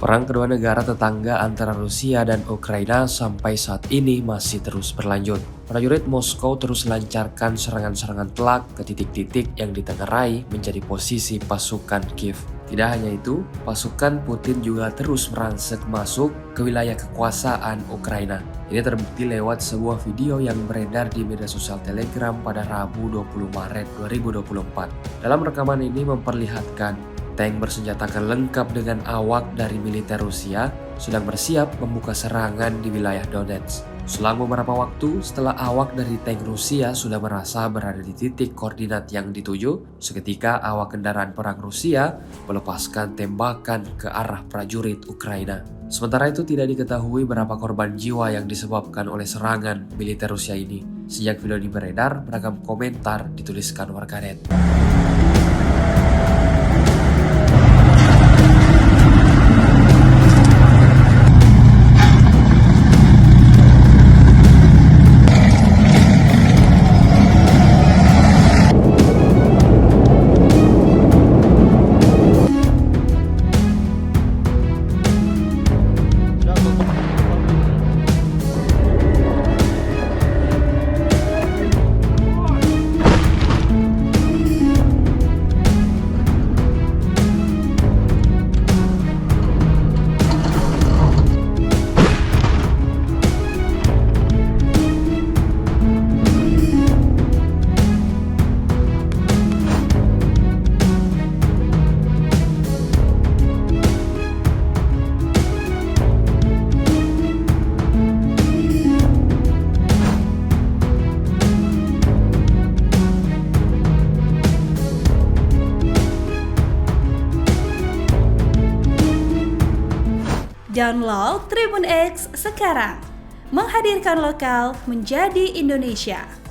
Perang kedua negara tetangga antara Rusia dan Ukraina sampai saat ini masih terus berlanjut. Prajurit Moskow terus lancarkan serangan-serangan telak ke titik-titik yang ditengarai menjadi posisi pasukan Kiev. Tidak hanya itu, pasukan Putin juga terus merangsek masuk ke wilayah kekuasaan Ukraina. Ini terbukti lewat sebuah video yang beredar di media sosial Telegram pada Rabu 20 Maret 2024. Dalam rekaman ini memperlihatkan tank bersenjatakan lengkap dengan awak dari militer Rusia sedang bersiap membuka serangan di wilayah Donetsk. Selang beberapa waktu setelah awak dari tank Rusia sudah merasa berada di titik koordinat yang dituju, seketika awak kendaraan perang Rusia melepaskan tembakan ke arah prajurit Ukraina. Sementara itu tidak diketahui berapa korban jiwa yang disebabkan oleh serangan militer Rusia ini. Sejak video ini beredar, beragam komentar dituliskan warganet. Download Tribun X sekarang, menghadirkan lokal menjadi Indonesia.